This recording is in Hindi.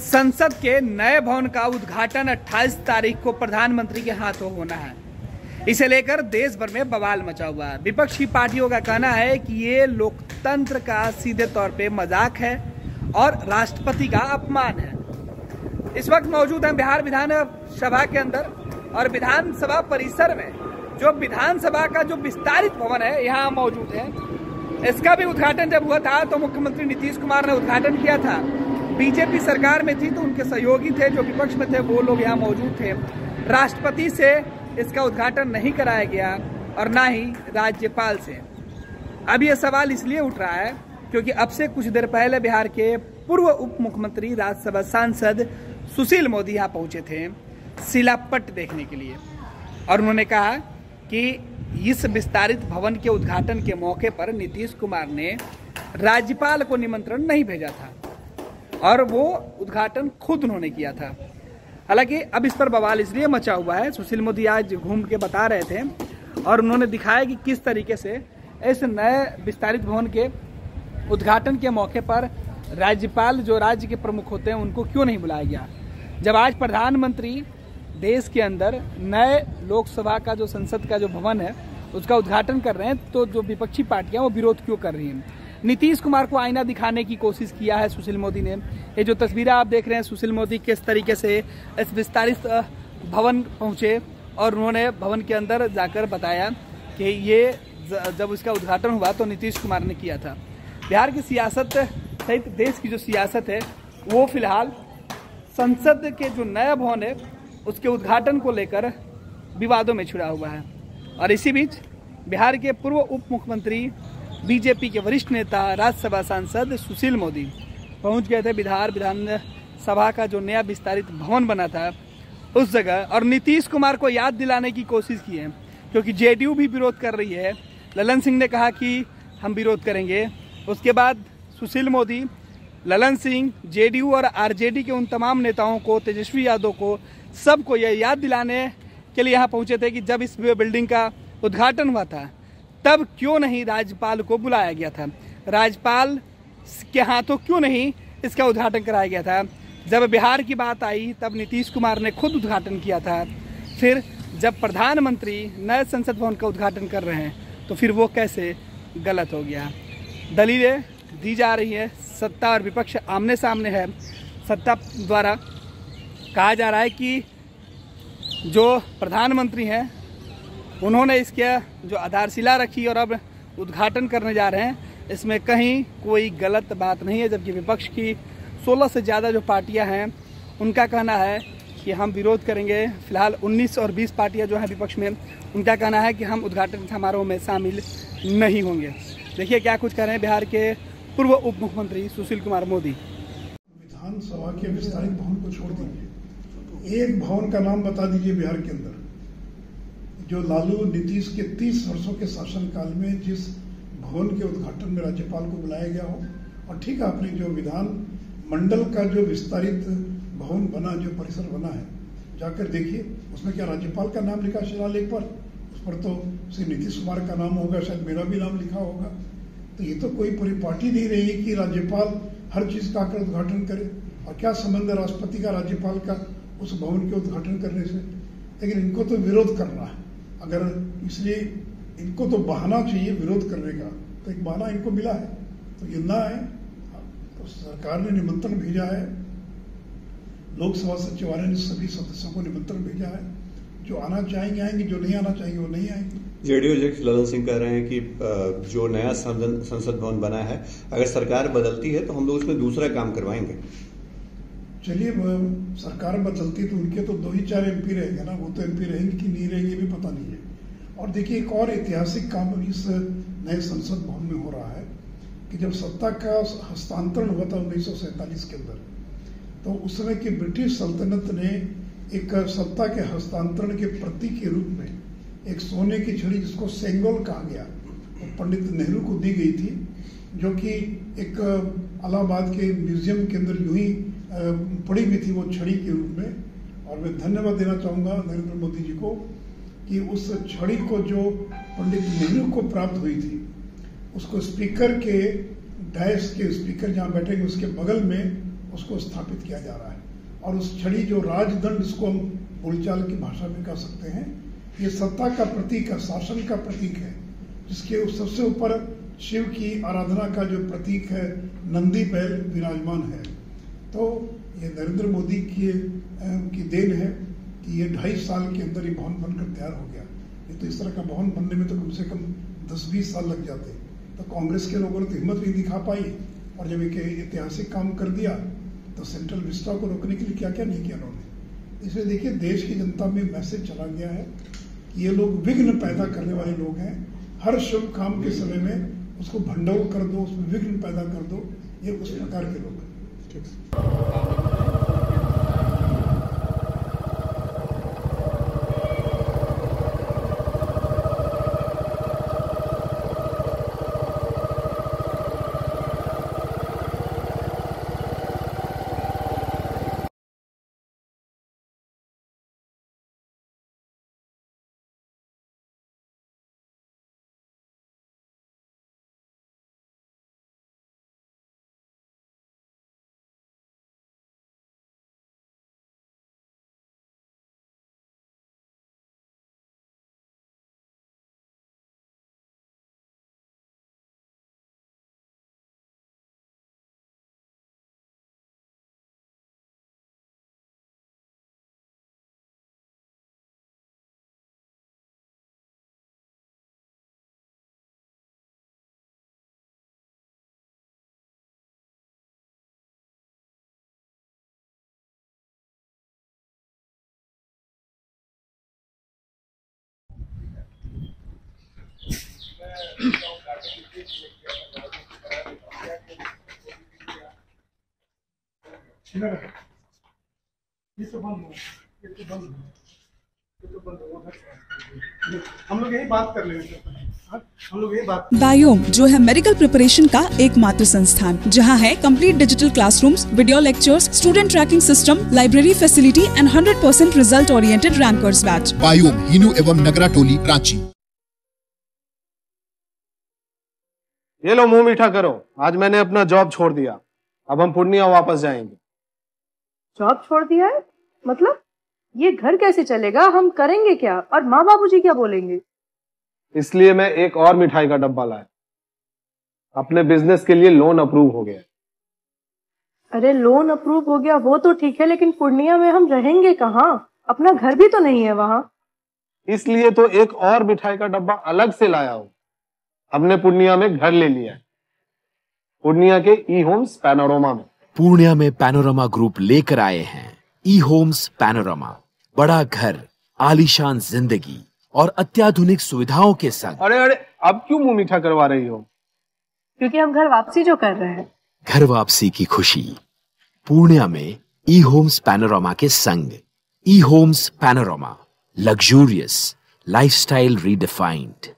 संसद के नए भवन का उद्घाटन 28 तारीख को प्रधानमंत्री के हाथों होना है। इसे लेकर देश भर में बवाल मचा हुआ है। विपक्षी पार्टियों का कहना है कि ये लोकतंत्र का सीधे तौर पे मजाक है और राष्ट्रपति का अपमान है। इस वक्त मौजूद हैं बिहार विधानसभा के अंदर और विधानसभा परिसर में जो विधानसभा का जो विस्तारित भवन है यहाँ मौजूद है। इसका भी उद्घाटन जब हुआ था तो मुख्यमंत्री नीतीश कुमार ने उद्घाटन किया था। बीजेपी सरकार में थी तो उनके सहयोगी थे जो विपक्ष में थे, वो लोग यहाँ मौजूद थे। राष्ट्रपति से इसका उद्घाटन नहीं कराया गया और ना ही राज्यपाल से। अब ये सवाल इसलिए उठ रहा है क्योंकि अब से कुछ देर पहले बिहार के पूर्व उप मुख्यमंत्री राज्यसभा सांसद सुशील मोदी यहाँ पहुंचे थे शिलापट देखने के लिए और उन्होंने कहा कि इस विस्तारित भवन के उद्घाटन के मौके पर नीतीश कुमार ने राज्यपाल को निमंत्रण नहीं भेजा था और वो उद्घाटन खुद उन्होंने किया था। हालांकि अब इस पर बवाल इसलिए मचा हुआ है, सुशील मोदी आज घूम के बता रहे थे और उन्होंने दिखाया कि किस तरीके से इस नए विस्तारित भवन के उद्घाटन के मौके पर राज्यपाल जो राज्य के प्रमुख होते हैं उनको क्यों नहीं बुलाया गया। जब आज प्रधानमंत्री देश के अंदर नए लोकसभा का जो संसद का जो भवन है उसका उद्घाटन कर रहे हैं तो जो विपक्षी पार्टियां वो विरोध क्यों कर रही हैं। नीतीश कुमार को आईना दिखाने की कोशिश किया है सुशील मोदी ने। ये जो तस्वीरें आप देख रहे हैं सुशील मोदी किस तरीके से इस विस्तारित भवन पहुंचे और उन्होंने भवन के अंदर जाकर बताया कि ये जब उसका उद्घाटन हुआ तो नीतीश कुमार ने किया था। बिहार की सियासत सहित देश की जो सियासत है वो फिलहाल संसद के जो नया भवन है उसके उद्घाटन को लेकर विवादों में छिड़ा हुआ है। और इसी बीच बिहार के पूर्व उप मुख्यमंत्री बीजेपी के वरिष्ठ नेता राज्यसभा सांसद सुशील मोदी पहुंच गए थे बिहार विधानसभा का जो नया विस्तारित भवन बना था उस जगह और नीतीश कुमार को याद दिलाने की कोशिश की है क्योंकि जेडीयू भी विरोध कर रही है। ललन सिंह ने कहा कि हम विरोध करेंगे। उसके बाद सुशील मोदी ललन सिंह, जेडीयू और आरजेडी के उन तमाम नेताओं को, तेजस्वी यादव को, सबको यह याद दिलाने के लिए यहाँ पहुंचे थे कि जब इस बिल्डिंग का उद्घाटन हुआ था तब क्यों नहीं राज्यपाल को बुलाया गया था, राज्यपाल के हाथों क्यों नहीं इसका उद्घाटन कराया गया था। जब बिहार की बात आई तब नीतीश कुमार ने खुद उद्घाटन किया था। फिर जब प्रधानमंत्री नए संसद भवन का उद्घाटन कर रहे हैं तो फिर वो कैसे गलत हो गया। दलीलें दी जा रही है, सत्ता और विपक्ष आमने सामने है। सत्ता द्वारा कहा जा रहा है कि जो प्रधानमंत्री हैं उन्होंने इसके जो आधारशिला रखी और अब उद्घाटन करने जा रहे हैं इसमें कहीं कोई गलत बात नहीं है, जबकि विपक्ष की 16 से ज़्यादा जो पार्टियां हैं उनका कहना है कि हम विरोध करेंगे। फिलहाल 19 और 20 पार्टियां जो हैं विपक्ष में उनका कहना है कि हम उद्घाटन समारोह में शामिल नहीं होंगे। देखिए क्या कुछ कह रहे हैं बिहार के पूर्व उप मुख्यमंत्री सुशील कुमार मोदी। विधानसभा के विस्तारित भवन को छोड़ दीजिए, एक भवन का नाम बता दीजिए बिहार के अंदर जो लालू नीतीश के 30 वर्षों के शासनकाल में जिस भवन के उद्घाटन में राज्यपाल को बुलाया गया हो। और ठीक है, आपने जो विधान मंडल का जो विस्तारित भवन बना, जो परिसर बना है, जाकर देखिए उसमें क्या राज्यपाल का नाम लिखा शिलालेख पर, उस पर तो श्री नीतीश कुमार का नाम होगा, शायद मेरा भी नाम लिखा होगा। तो ये तो कोई पूरी पार्टी नहीं रही है कि राज्यपाल हर चीज का आकर उद्घाटन करे। और क्या संबंध है राष्ट्रपति का राज्यपाल का उस भवन के उद्घाटन करने से। लेकिन इनको तो विरोध करना है, अगर इसलिए इनको तो बहाना चाहिए विरोध करने का, तो एक बहाना इनको मिला है तो ये ना है। तो सरकार ने निमंत्रण भेजा है, लोकसभा सचिवालय ने सभी सदस्यों को निमंत्रण भेजा है। जो आना चाहेंगे आएंगे, जो नहीं आना चाहेंगे वो नहीं आएंगे। जेडीयू अध्यक्ष ललन सिंह कह रहे हैं कि जो नया संसद भवन बना है अगर सरकार बदलती है तो हम लोग उसमें दूसरा काम करवाएंगे। चलिए, सरकार बदलती तो उनके तो 2 ही 4 एमपी रहेंगे ना, वो तो एमपी रहेंगे कि नहीं रहेंगे भी पता नहीं है। और देखिए एक और ऐतिहासिक काम इस नए संसद भवन में हो रहा है कि जब सत्ता का हस्तांतरण हुआ था 1947 के अंदर, तो उस समय की ब्रिटिश सल्तनत ने एक सत्ता के हस्तांतरण के प्रतीक के रूप में एक सोने की छड़ी जिसको सेंगोल कहा गया वो पंडित नेहरू को दी गई थी, जो कि एक इलाहाबाद के म्यूजियम के अंदर यूं ही पड़ी हुई थी वो छड़ी के रूप में। और मैं धन्यवाद देना चाहूँगा नरेंद्र मोदी जी को कि उस छड़ी को जो पंडित नेहरू को प्राप्त हुई थी उसको स्पीकर के डैश के स्पीकर जहाँ बैठेंगे उसके बगल में उसको स्थापित किया जा रहा है। और उस छड़ी जो राजदंड, इसको हम बोलचाल की भाषा में कह सकते हैं, ये सत्ता का प्रतीक है, शासन का प्रतीक है, जिसके सबसे ऊपर शिव की आराधना का जो प्रतीक है नंदी बैल विराजमान है। तो ये नरेंद्र मोदी की देन है कि ये 2.5 साल के अंदर ये भवन बनकर तैयार हो गया। ये तो इस तरह का भवन बनने में तो कम से कम 10-20 साल लग जाते। तो कांग्रेस के लोगों ने तो हिम्मत नहीं दिखा पाई, और जब एक ऐतिहासिक काम कर दिया तो सेंट्रल विस्टा को रोकने के लिए क्या क्या नहीं किया उन्होंने। इसलिए देखिए, देश की जनता में मैसेज चला गया है कि ये लोग विघ्न पैदा करने वाले लोग हैं। हर शुभ काम के समय में उसको भंडोल कर दो, उसमें विघ्न पैदा कर दो, ये उस प्रकार के लोग हैं। हम लोग यही बात कर लेंगे। हम लोग यही बात। बायोम जो है मेडिकल प्रिपरेशन का एकमात्र संस्थान, जहां है complete digital classrooms, video lectures, student tracking system, library facility and 100% result oriented rankers batch. Biome, Hinoo एवं नगरा टोली, रांची। ये लो, मुंह मीठा करो। आज मैंने अपना जॉब छोड़ दिया, अब हम पूर्णिया वापस जाएंगे। जॉब छोड़ दिया है? मतलब ये घर कैसे चलेगा? हम करेंगे क्या? और माँ बाबूजी क्या बोलेंगे? इसलिए मैं एक और मिठाई का डब्बा लाया। अपने बिजनेस के लिए लोन अप्रूव हो गया। अरे लोन अप्रूव हो गया वो तो ठीक है, लेकिन पूर्णिया में हम रहेंगे कहाँ? अपना घर भी तो नहीं है वहाँ। इसलिए तो एक और मिठाई का डब्बा अलग से लाया हूँ। हमने पूर्णिया में घर ले लिया है, पूर्णिया के ई होम्स पैनोरमा में। पूर्णिया में पैनोरमा ग्रुप लेकर आए हैं ई होम्स पैनोरमा। बड़ा घर, आलीशान जिंदगी और अत्याधुनिक सुविधाओं के संग। अरे अरे, अब क्यों मुंह मीठा करवा रही हो? क्योंकि हम घर वापसी जो कर रहे हैं। घर वापसी की खुशी पूर्णिया में ई होम्स पैनोरमा के संग। ई homes panorama, luxurious lifestyle redefined.